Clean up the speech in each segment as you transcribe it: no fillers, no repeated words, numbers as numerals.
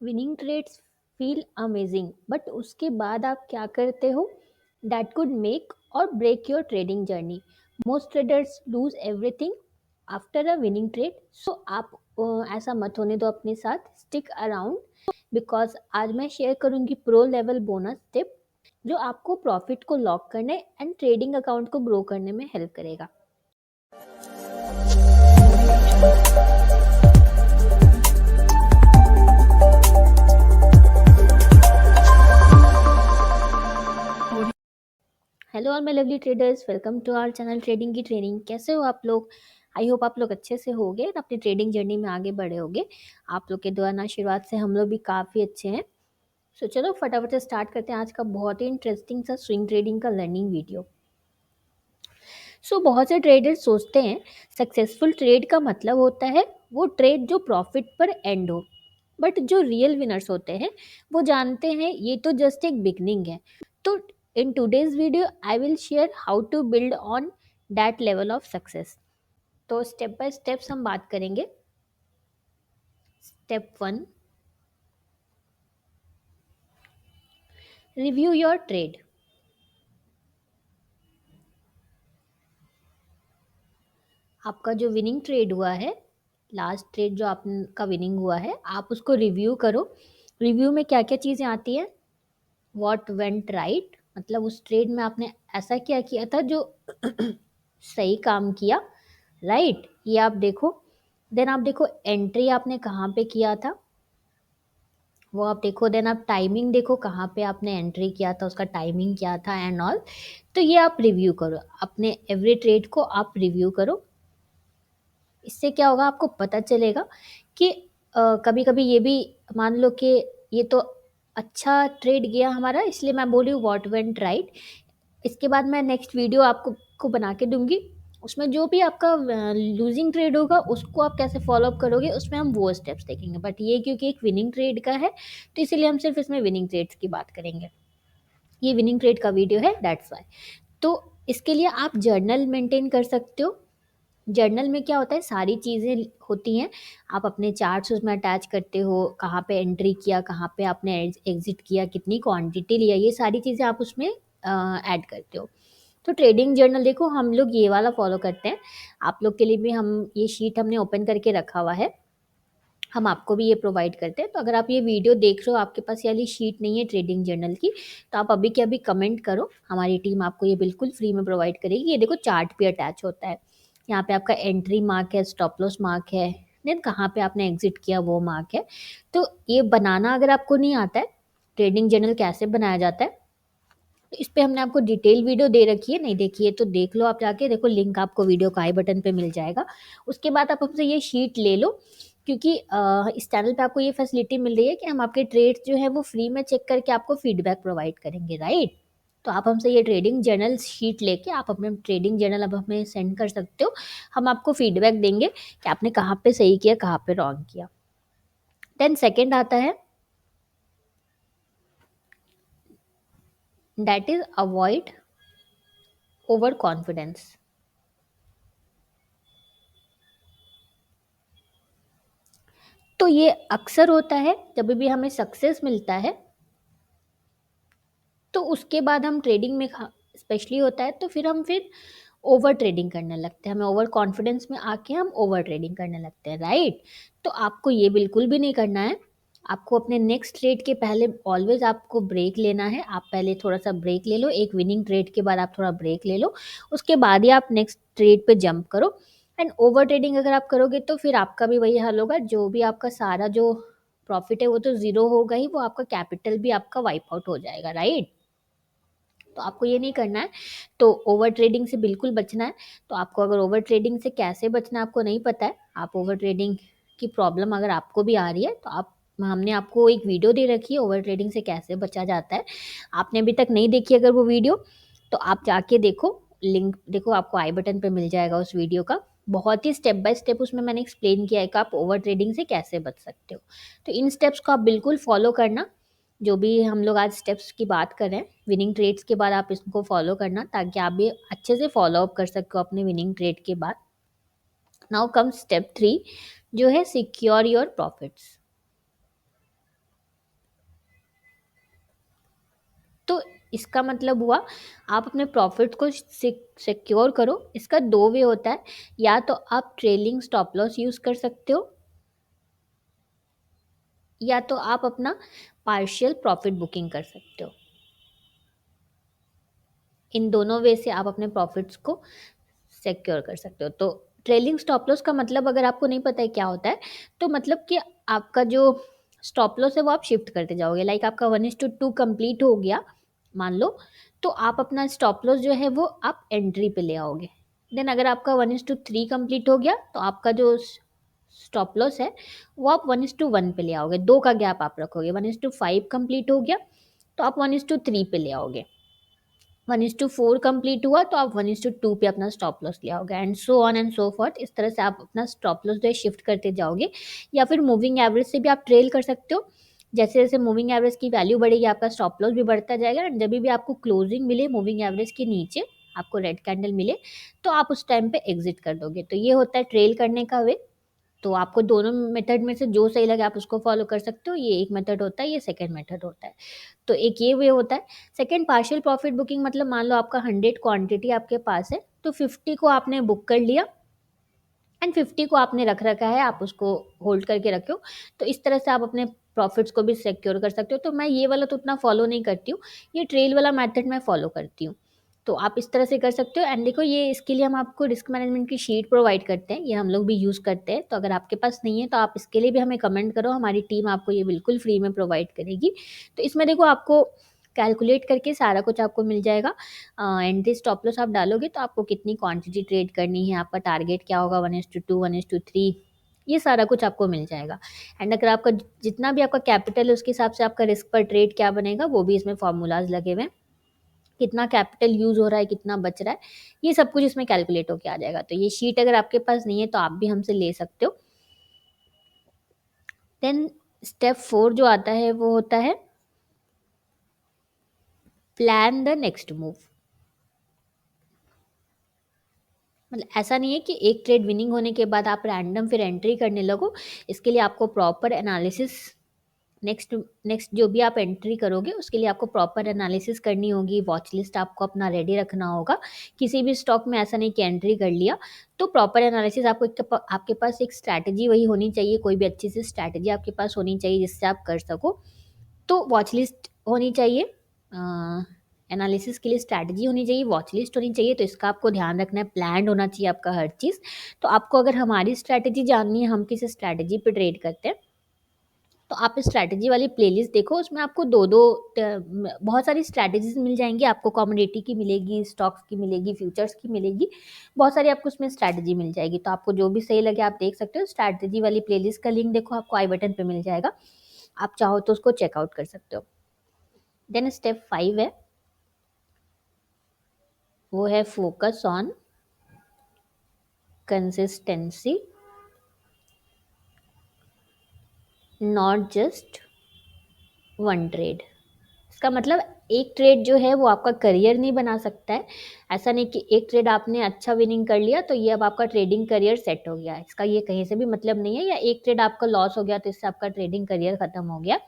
Winning trades feel amazing, but उसके बाद आप क्या करते हो that could make or break your trading journey. Most traders lose everything after a winning trade, so आप ऐसा मत होने दो अपने साथ। स्टिक अराउंड बिकॉज आज मैं शेयर करूंगी प्रो लेवल बोनस टिप जो आपको प्रॉफिट को लॉक करने एंड ट्रेडिंग अकाउंट को ग्रो करने में हेल्प करेगा। Hello all my lovely traders, welcome to our channel trading की ट्रेनिंग। कैसे हो आप लोग? आई होप आप लोग अच्छे से होगे और अपनी ट्रेडिंग जर्नी में आगे बढ़े होगे। आप लोग के दुआ और आशीर्वाद से हम लोग भी काफ़ी अच्छे हैं। सो चलो फटाफट से स्टार्ट करते हैं आज का बहुत ही इंटरेस्टिंग सा स्विंग ट्रेडिंग का लर्निंग वीडियो। बहुत से ट्रेडर्स सोचते हैं सक्सेसफुल ट्रेड का मतलब होता है वो ट्रेड जो प्रॉफिट पर एंड हो, बट जो रियल विनर्स होते हैं वो जानते हैं ये तो जस्ट एक बिगनिंग है। तो in today's video I will share how to build on that level of success. तो स्टेप बाय स्टेप्स हम बात करेंगे। Step 1, review your trade. आपका जो विनिंग ट्रेड हुआ है, लास्ट ट्रेड जो आपका विनिंग हुआ है, आप उसको रिव्यू करो। रिव्यू में क्या क्या चीज़ें आती हैं? व्हाट वेंट राइट, मतलब उस ट्रेड में आपने ऐसा क्या किया था जो सही काम किया, राइट ये आप देखो। देन आप देखो एंट्री आपने कहाँ पे किया था, वो आप देखो। देन आप टाइमिंग देखो, कहाँ पे आपने एंट्री किया था, उसका टाइमिंग क्या था एंड ऑल। तो ये आप रिव्यू करो, अपने एवरी ट्रेड को आप रिव्यू करो। इससे क्या होगा, आपको पता चलेगा कि कभी कभी ये भी मान लो कि ये तो अच्छा ट्रेड गया हमारा, इसलिए मैं बोल रही हूँ व्हाट वेंट राइट। इसके बाद मैं नेक्स्ट वीडियो आपको को बना के दूंगी, उसमें जो भी आपका लूजिंग ट्रेड होगा उसको आप कैसे फॉलो अप करोगे उसमें हम वो स्टेप्स देखेंगे। बट ये क्योंकि एक विनिंग ट्रेड का है तो इसीलिए हम सिर्फ इसमें विनिंग ट्रेड्स की बात करेंगे। ये विनिंग ट्रेड का वीडियो है, दैट्स वाई। तो इसके लिए आप जर्नल मेंटेन कर सकते हो। जर्नल में क्या होता है, सारी चीज़ें होती हैं। आप अपने चार्ट्स उसमें अटैच करते हो, कहाँ पे एंट्री किया, कहाँ पे आपने एग्जिट किया, कितनी क्वांटिटी लिया, ये सारी चीज़ें आप उसमें ऐड करते हो। तो ट्रेडिंग जर्नल देखो, हम लोग ये वाला फॉलो करते हैं। आप लोग के लिए भी हम ये शीट हमने ओपन करके रखा हुआ है, हम आपको भी ये प्रोवाइड करते हैं। तो अगर आप ये वीडियो देख रहे हो आपके पास ये वाली शीट नहीं है ट्रेडिंग जर्नल की, तो आप अभी के अभी कमेंट करो, हमारी टीम आपको ये बिल्कुल फ्री में प्रोवाइड करेगी। ये देखो चार्ट पे अटैच होता है, यहाँ पे आपका एंट्री मार्क है, स्टॉप लॉस मार्क है, देन कहाँ पे आपने एग्जिट किया वो मार्क है। तो ये बनाना अगर आपको नहीं आता है, ट्रेडिंग जर्नल कैसे बनाया जाता है, तो इस पे हमने आपको डिटेल वीडियो दे रखी है। नहीं देखी है तो देख लो, आप जाके देखो, लिंक आपको वीडियो का आई बटन पे मिल जाएगा। उसके बाद आप हमसे ये शीट ले लो, क्योंकि इस चैनल पे आपको ये फैसिलिटी मिल रही है कि हम आपके ट्रेड्स जो है वो फ्री में चेक करके आपको फीडबैक प्रोवाइड करेंगे, राइट। तो आप हमसे ये ट्रेडिंग जर्नल शीट लेके आप अपने ट्रेडिंग जर्नल अब हमें सेंड कर सकते हो। हम आपको फीडबैक देंगे कि आपने कहाँ पे सही किया, कहाँ पे रॉन्ग किया। देन सेकेंड आता है, that is avoid over confidence. तो ये अक्सर होता है जब भी हमें सक्सेस मिलता है तो उसके बाद हम ट्रेडिंग में स्पेशली होता है तो फिर ओवर ट्रेडिंग करने लगते हैं। हमें ओवर कॉन्फिडेंस में आके हम ओवर ट्रेडिंग करने लगते हैं, राइट। तो आपको ये बिल्कुल भी नहीं करना है। आपको अपने नेक्स्ट ट्रेड के पहले ऑलवेज आपको ब्रेक लेना है। आप पहले थोड़ा सा ब्रेक ले लो, एक विनिंग ट्रेड के बाद आप थोड़ा ब्रेक ले लो, उसके बाद ही आप नेक्स्ट ट्रेड पे जंप करो। एंड ओवर ट्रेडिंग अगर आप करोगे तो फिर आपका भी वही हाल होगा, जो भी आपका सारा जो प्रॉफिट है वो तो जीरो होगा ही, वो आपका कैपिटल भी आपका वाइप आउट हो जाएगा, राइट। तो आपको ये नहीं करना है। तो ओवर ट्रेडिंग से बिल्कुल बचना है। तो आपको अगर ओवर ट्रेडिंग से कैसे बचना है आपको नहीं पता है, आप ओवर ट्रेडिंग की प्रॉब्लम अगर आपको भी आ रही है तो आप हमने आपको एक वीडियो दे रखी है ओवर ट्रेडिंग से कैसे बचा जाता है। आपने अभी तक नहीं देखी अगर वो वीडियो, तो आप जाके देखो, लिंक देखो आपको आई बटन पे मिल जाएगा उस वीडियो का। बहुत ही स्टेप बाय स्टेप उसमें मैंने एक्सप्लेन किया है कि आप ओवर ट्रेडिंग से कैसे बच सकते हो। तो इन स्टेप्स को आप बिल्कुल फॉलो करना, जो भी हम लोग आज स्टेप्स की बात कर रहे हैं विनिंग ट्रेड्स के बाद आप इसको फॉलो करना, ताकि आप भी अच्छे से फॉलो अप कर सको अपने विनिंग ट्रेड के बाद। नाउ कम स्टेप 3, जो है सिक्योर योर प्रॉफिट्स। इसका मतलब हुआ आप अपने प्रॉफिट को सिक्योर करो। इसका दो वे होता है, या तो आप ट्रेलिंग स्टॉप लॉस यूज कर सकते हो, या तो आप अपना पार्शियल प्रॉफिट बुकिंग कर सकते हो। इन दोनों वे से आप अपने प्रॉफिट्स को सिक्योर कर सकते हो। तो ट्रेलिंग स्टॉप लॉस का मतलब अगर आपको नहीं पता है क्या होता है, तो मतलब कि आपका जो स्टॉप लॉस है वो आप शिफ्ट करते जाओगे। लाइक आपका 1:2 कंप्लीट हो गया मान लो, तो आप अपना स्टॉप लॉस जो है वो आप एंट्री पे ले आओगे। देन अगर आपका 1:3 कंप्लीट हो गया, तो आपका जो स्टॉप लॉस है वो आप 1:1 पे ले आओगे, दो का गैप आप रखोगे। 1:5 कंप्लीट हो गया तो आप 1:3 पे ले आओगे। 1:4 कंप्लीट हुआ तो आप 1:2 पे अपना स्टॉप लॉस ले आओगे, and so on and so forth. इस तरह से आप अपना स्टॉप लॉस जो है शिफ्ट करते जाओगे। या फिर मूविंग एवरेज से भी आप ट्रेल कर सकते हो। जैसे जैसे मूविंग एवरेज की वैल्यू बढ़ेगी, आपका स्टॉप लॉस भी बढ़ता जाएगा, एंड जब भी आपको क्लोजिंग मिले मूविंग एवरेज के नीचे, आपको रेड कैंडल मिले, तो आप उस टाइम पे एग्जिट कर दोगे। तो ये होता है ट्रेल करने का वे। तो आपको दोनों मेथड में से जो सही लगे आप उसको फॉलो कर सकते हो। ये एक मेथड होता है, ये सेकंड मेथड होता है। तो एक ये वे होता है। सेकंड पार्शियल प्रॉफिट बुकिंग मतलब मान लो आपका 100 क्वांटिटी आपके पास है, तो 50 को आपने बुक कर लिया एंड 50 को आपने रख रखा है, आप उसको होल्ड करके रखे हो। तो इस तरह से आप अपने प्रॉफिट्स को भी सिक्योर कर सकते हो। तो मैं ये वाला तो उतना फॉलो नहीं करती हूँ, ये ट्रेल वाला मेथड मैं फॉलो करती हूँ। तो आप इस तरह से कर सकते हो। एंड देखो, ये इसके लिए हम आपको रिस्क मैनेजमेंट की शीट प्रोवाइड करते हैं, ये हम लोग भी यूज़ करते हैं। तो अगर आपके पास नहीं है तो आप इसके लिए भी हमें कमेंट करो, हमारी टीम आपको ये बिल्कुल फ्री में प्रोवाइड करेगी। तो इसमें देखो, आपको कैलकुलेट करके सारा कुछ आपको मिल जाएगा। एंट्री स्टॉप लॉस आप डालोगे तो आपको कितनी क्वांटिटी ट्रेड करनी है, आपका टारगेट क्या होगा, 1:2 1:3, ये सारा कुछ आपको मिल जाएगा। एंड अगर आपका जितना भी आपका कैपिटल है उसके हिसाब से आपका रिस्क पर ट्रेड क्या बनेगा, वो भी इसमें फॉर्मूलाज लगे हुए हैं। कितना कैपिटल यूज हो रहा है, कितना बच रहा है, ये सब कुछ इसमें कैलकुलेट होके आ जाएगा। तो ये शीट अगर आपके पास नहीं है तो आप भी हमसे ले सकते हो। देन स्टेप 4 जो आता है वो होता है प्लान द नेक्स्ट मूव। मतलब ऐसा नहीं है कि एक ट्रेड विनिंग होने के बाद आप रैंडम फिर एंट्री करने लगो। इसके लिए आपको प्रॉपर एनालिसिस, नेक्स्ट नेक्स्ट जो भी आप एंट्री करोगे उसके लिए आपको प्रॉपर एनालिसिस करनी होगी। वॉच लिस्ट आपको अपना रेडी रखना होगा। किसी भी स्टॉक में ऐसा नहीं कि एंट्री कर लिया, तो प्रॉपर एनालिसिस आपको आपके पास एक स्ट्रैटेजी वही होनी चाहिए, कोई भी अच्छी सी स्ट्रैटेजी आपके पास होनी चाहिए जिससे आप कर सको। तो वॉच लिस्ट होनी चाहिए, एनालिसिस के लिए स्ट्रैटेजी होनी चाहिए, वॉच लिस्ट होनी चाहिए। तो इसका आपको ध्यान रखना है, प्लान होना चाहिए आपका हर चीज़। तो आपको अगर हमारी स्ट्रैटेजी जाननी है, हम किस स्ट्रैटेजी पे ट्रेड करते हैं, तो आप स्ट्रैटेजी वाली प्लेलिस्ट देखो। उसमें आपको दो दो बहुत सारी स्ट्रैटेजीज मिल जाएंगी। आपको कमोडिटी की मिलेगी, स्टॉक्स की मिलेगी, फ्यूचर्स की मिलेगी, बहुत सारी आपको उसमें स्ट्रैटेजी मिल जाएगी। तो आपको जो भी सही लगे आप देख सकते हो। स्ट्रैटेजी वाली प्लेलिस्ट का लिंक देखो, आपको आई बटन पे मिल जाएगा, आप चाहो तो उसको चेकआउट कर सकते हो। देन स्टेप 5 है, वो है focus on consistency, not just one trade. इसका मतलब एक ट्रेड जो है वो आपका करियर नहीं बना सकता है। ऐसा नहीं कि एक ट्रेड आपने अच्छा विनिंग कर लिया तो ये अब आपका ट्रेडिंग करियर सेट हो गया। इसका ये कहीं से भी मतलब नहीं है, या एक ट्रेड आपका लॉस हो गया तो इससे आपका ट्रेडिंग करियर खत्म हो गया,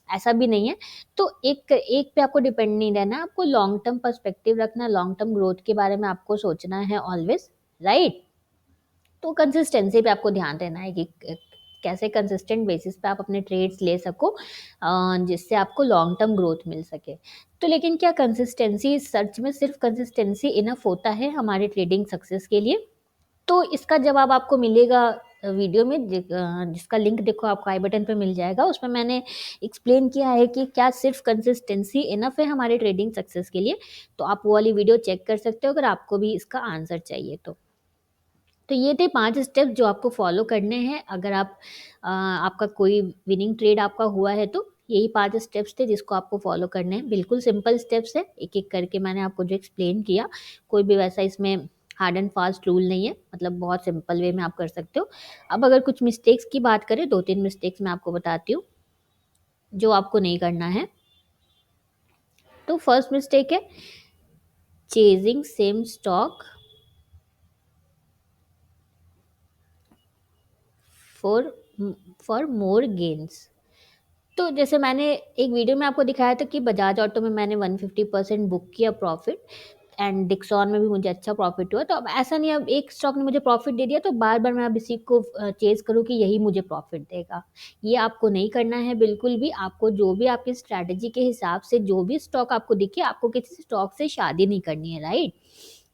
ऐसा भी नहीं है। तो एक एक पे आपको डिपेंड नहीं रहना, आपको लॉन्ग टर्म पर्सपेक्टिव रखना, लॉन्ग टर्म ग्रोथ के बारे में आपको सोचना है ऑलवेज, राइट। तो कंसिस्टेंसी पे आपको ध्यान देना है कि कैसे कंसिस्टेंट बेसिस पे आप अपने ट्रेड्स ले सको, जिससे आपको लॉन्ग टर्म ग्रोथ मिल सके। तो लेकिन क्या कंसिस्टेंसी, सर्च में सिर्फ कंसिस्टेंसी इनफ होता है हमारे ट्रेडिंग सक्सेस के लिए? तो इसका जवाब आपको मिलेगा वीडियो में, जिसका लिंक देखो आपको आई बटन पे मिल जाएगा। उसमें मैंने एक्सप्लेन किया है कि क्या सिर्फ कंसिस्टेंसी इनफ है हमारे ट्रेडिंग सक्सेस के लिए। तो आप वो वाली वीडियो चेक कर सकते हो अगर आपको भी इसका आंसर चाहिए तो। तो ये थे 5 स्टेप जो आपको फॉलो करने हैं अगर आप आपका कोई विनिंग ट्रेड आपका हुआ है तो। यही 5 स्टेप्स थे जिसको आपको फॉलो करने हैं। बिल्कुल सिंपल स्टेप्स है, एक-एक करके मैंने आपको जो एक्सप्लेन किया। कोई भी वैसा इसमें हार्ड एंड फास्ट रूल नहीं है, मतलब बहुत सिंपल वे में आप कर सकते हो। अब अगर कुछ मिस्टेक्स की बात करें, 2-3 मिस्टेक्स मैं आपको बताती हूँ, जो आपको नहीं करना है। तो फर्स्ट मिस्टेक है chasing same stock for for more gains. तो जैसे मैंने एक वीडियो में आपको दिखाया था कि बजाज ऑटो में मैंने 150% बुक किया प्रॉफिट, एंड डिक्सॉन में भी मुझे अच्छा प्रॉफिट हुआ। तो अब ऐसा नहीं, अब एक स्टॉक ने मुझे प्रॉफिट दे दिया तो बार बार मैं अब इसी को चेज करूँ कि यही मुझे प्रॉफिट देगा। ये आपको नहीं करना है बिल्कुल भी। आपको जो भी आपकी स्ट्रैटेजी के हिसाब से जो भी स्टॉक आपको दिखे, आपको किसी स्टॉक से शादी नहीं करनी है, राइट।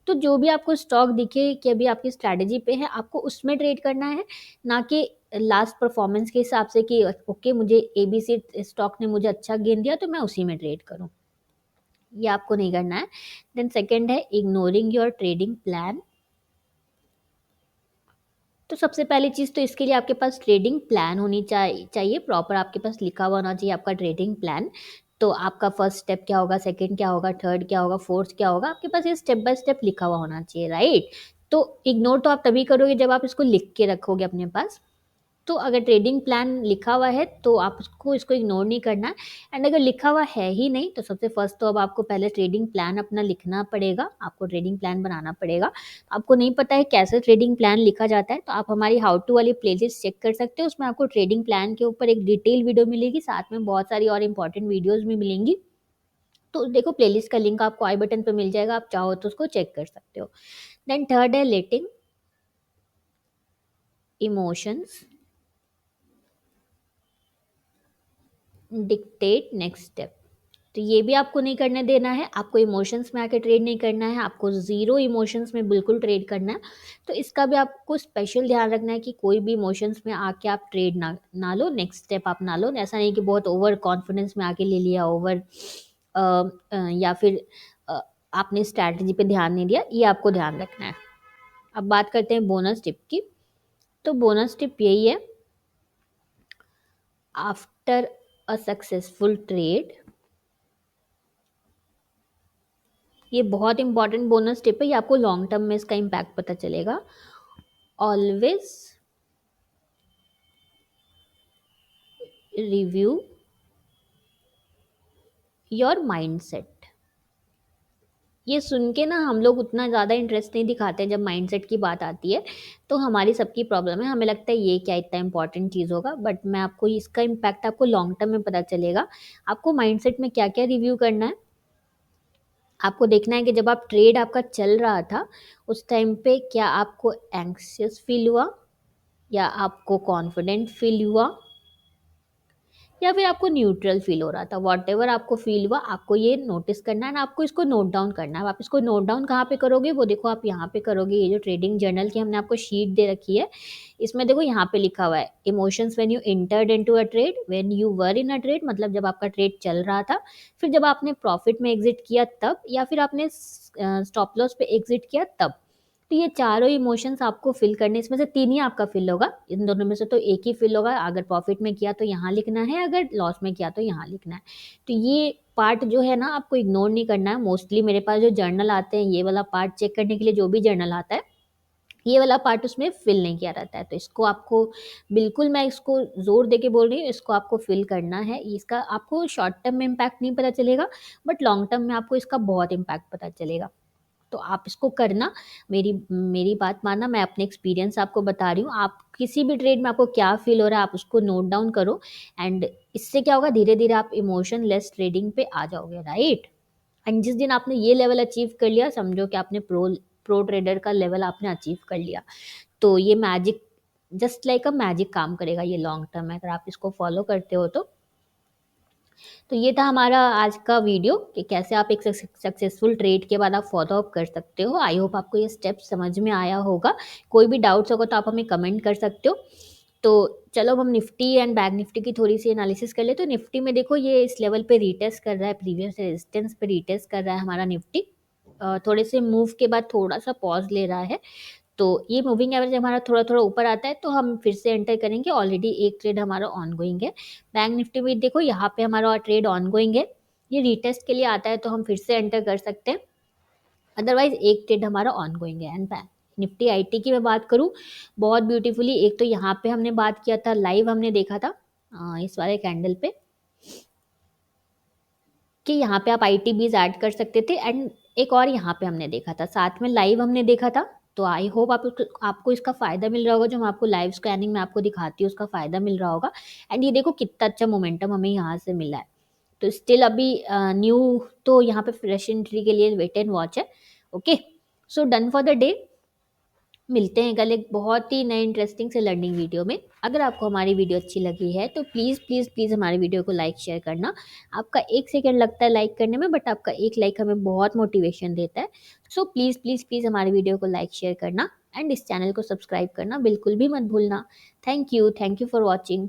तो जो भी आपको स्टॉक दिखे कि अभी आपकी स्ट्रैटेजी पे है, आपको उसमें ट्रेड करना है, ना कि लास्ट परफॉर्मेंस के हिसाब से कि ओके मुझे एबीसी स्टॉक ने मुझे अच्छा गेन दिया तो मैं उसी में ट्रेड करूं। ये आपको नहीं करना है। देन सेकंड है इग्नोरिंग योर ट्रेडिंग प्लान। तो सबसे पहली चीज़ तो इसके लिए आपके पास ट्रेडिंग प्लान होनी चाहिए प्रॉपर, आपके पास लिखा हुआ होना चाहिए आपका ट्रेडिंग प्लान। तो आपका फर्स्ट स्टेप क्या होगा, सेकंड क्या होगा, थर्ड क्या होगा, फोर्थ क्या होगा, आपके पास ये स्टेप बाय स्टेप लिखा हुआ होना चाहिए, राइट। तो इग्नोर तो आप तभी करोगे जब आप इसको लिख के रखोगे अपने पास। तो अगर ट्रेडिंग प्लान लिखा हुआ है तो आप उसको इसको इग्नोर नहीं करना है। एंड अगर लिखा हुआ है ही नहीं तो सबसे फर्स्ट तो अब आपको पहले ट्रेडिंग प्लान अपना लिखना पड़ेगा, आपको ट्रेडिंग प्लान बनाना पड़ेगा। आपको नहीं पता है कैसे ट्रेडिंग प्लान लिखा जाता है, तो आप हमारी हाउ टू वाली प्लेलिस्ट चेक कर सकते हो। उसमें आपको ट्रेडिंग प्लान के ऊपर एक डिटेल वीडियो मिलेगी, साथ में बहुत सारी और इंपॉर्टेंट वीडियोज भी मिलेंगी। तो देखो प्लेलिस्ट का लिंक आपको आई बटन पर मिल जाएगा, आप चाहो तो उसको चेक कर सकते हो। देन थर्ड है लेटिंग इमोशंस डिक्टेट नेक्स्ट स्टेप। तो ये भी आपको नहीं करने देना है, आपको इमोशंस में आके ट्रेड नहीं करना है, आपको ज़ीरो इमोशंस में बिल्कुल ट्रेड करना है। तो इसका भी आपको स्पेशल ध्यान रखना है कि कोई भी इमोशंस में आके आप ट्रेड ना लो, नेक्स्ट स्टेप आप ना लो। ऐसा नहीं कि बहुत ओवर कॉन्फिडेंस में आके ले लिया, या फिर अ, आपने स्ट्रैटेजी पे ध्यान नहीं दिया, ये आपको ध्यान रखना है। अब बात करते हैं बोनस टिप की। तो बोनस टिप यही है, आफ्टर अ सक्सेसफुल ट्रेड, ये बहुत इंपॉर्टेंट बोनस टिप है, ये आपको लॉन्ग टर्म में इसका इम्पैक्ट पता चलेगा। Always review your mindset. ये सुन के ना हम लोग उतना ज़्यादा इंटरेस्ट नहीं दिखाते जब माइंडसेट की बात आती है। तो हमारी सबकी प्रॉब्लम है, हमें लगता है ये क्या इतना इंपॉर्टेंट चीज़ होगा, बट मैं आपको इसका इम्पैक्ट आपको लॉन्ग टर्म में पता चलेगा। आपको माइंडसेट में क्या क्या रिव्यू करना है, आपको देखना है कि जब आप ट्रेड आपका चल रहा था उस टाइम पे क्या आपको एंक्सियस फील हुआ, या आपको कॉन्फिडेंट फील हुआ, या फिर आपको न्यूट्रल फील हो रहा था। वॉट एवर आपको फील हुआ, आपको ये नोटिस करना है ना, आपको इसको नोट डाउन करना है। अब आप इसको नोट डाउन कहाँ पे करोगे, वो देखो आप यहाँ पे करोगे। ये जो ट्रेडिंग जर्नल की हमने आपको शीट दे रखी है, इसमें देखो यहाँ पे लिखा हुआ है emotions when you entered into a trade, when you were in a trade मतलब जब आपका ट्रेड चल रहा था, फिर जब आपने प्रॉफिट में एग्जिट किया तब, या फिर आपने स्टॉप लॉस पे एग्जिट किया तब। तो ये चारों इमोशंस आपको फिल करने, इसमें से तीन ही आपका फिल होगा, इन दोनों में से तो एक ही फिल होगा। अगर प्रॉफिट में किया तो यहाँ लिखना है, अगर लॉस में किया तो यहाँ लिखना है। तो ये पार्ट जो है ना आपको इग्नोर नहीं करना है। मोस्टली मेरे पास जो जर्नल आते हैं, ये वाला पार्ट चेक करने के लिए जो भी जर्नल आता है, ये वाला पार्ट उसमें फिल नहीं किया रहता है। तो इसको आपको बिल्कुल, मैं इसको जोर दे के बोल रही हूँ, इसको आपको फिल करना है। इसका आपको शॉर्ट टर्म में इम्पैक्ट नहीं पता चलेगा, बट लॉन्ग टर्म में आपको इसका बहुत इम्पैक्ट पता चलेगा। तो आप इसको करना, मेरी मेरी बात मानना, मैं अपने एक्सपीरियंस आपको बता रही हूँ। आप किसी भी ट्रेड में आपको क्या फील हो रहा है आप उसको नोट डाउन करो, एंड इससे क्या होगा, धीरे धीरे आप इमोशन लेस ट्रेडिंग पे आ जाओगे, राइट। एंड जिस दिन आपने ये लेवल अचीव कर लिया, समझो कि आपने प्रो ट्रेडर का लेवल आपने अचीव कर लिया। तो ये magic, just like a magic काम करेगा ये लॉन्ग टर्म में, अगर आप इसको फॉलो करते हो तो। तो ये था हमारा आज का वीडियो कि कैसे आप एक सक्सेसफुल ट्रेड के बाद आप फॉलो अप कर सकते हो। आई होप आपको ये स्टेप समझ में आया होगा। कोई भी डाउट्स होगा तो आप हमें कमेंट कर सकते हो। तो चलो अब हम निफ्टी एंड बैंक निफ्टी की थोड़ी सी एनालिसिस कर ले। तो निफ्टी में देखो ये इस लेवल पे रीटेस्ट कर रहा है, प्रीवियस रेजिस्टेंस पे रीटेस्ट कर रहा है हमारा निफ्टी। थोड़े से मूव के बाद थोड़ा सा पॉज ले रहा है। तो ये मूविंग एवरेज हमारा थोड़ा थोड़ा ऊपर आता है तो हम फिर से एंटर करेंगे। ऑलरेडी एक ट्रेड हमारा ऑन गोइंग है। बैंक निफ्टी में देखो यहाँ पे हमारा ट्रेड ऑन गोइंग है, ये रीटेस्ट के लिए आता है तो हम फिर से एंटर कर सकते हैं। अदरवाइज एक ट्रेड हमारा ऑन गोइंग है। एंड बैंक निफ्टी आईटी की मैं बात करूँ, बहुत ब्यूटीफुली एक तो यहाँ पे हमने बात किया था, लाइव हमने देखा था इस वाले कैंडल पे कि यहाँ पे आप आईटी बीज ऐड कर सकते थे। एंड एक और यहाँ पे हमने देखा था, साथ में लाइव हमने देखा था। तो आई होप आपको इसका फ़ायदा मिल रहा होगा, जो मैं आपको लाइव स्कैनिंग में आपको दिखाती हूँ उसका फ़ायदा मिल रहा होगा। एंड ये देखो कितना अच्छा मोमेंटम हमें यहाँ से मिला है। तो स्टिल अभी न्यू तो यहाँ पे फ्रेश एंट्री के लिए वेट एंड वॉच है। Okay, so done for the day. मिलते हैं कल एक बहुत ही नए इंटरेस्टिंग से लर्निंग वीडियो में। अगर आपको हमारी वीडियो अच्छी लगी है तो प्लीज़ प्लीज़ प्लीज़ हमारी वीडियो को लाइक शेयर करना। आपका 1 सेकेंड लगता है लाइक करने में, बट आपका एक लाइक हमें बहुत मोटिवेशन देता है। सो प्लीज़ प्लीज़ प्लीज़ हमारी वीडियो को लाइक शेयर करना एंड इस चैनल को सब्सक्राइब करना बिल्कुल भी मत भूलना। Thank you for watching.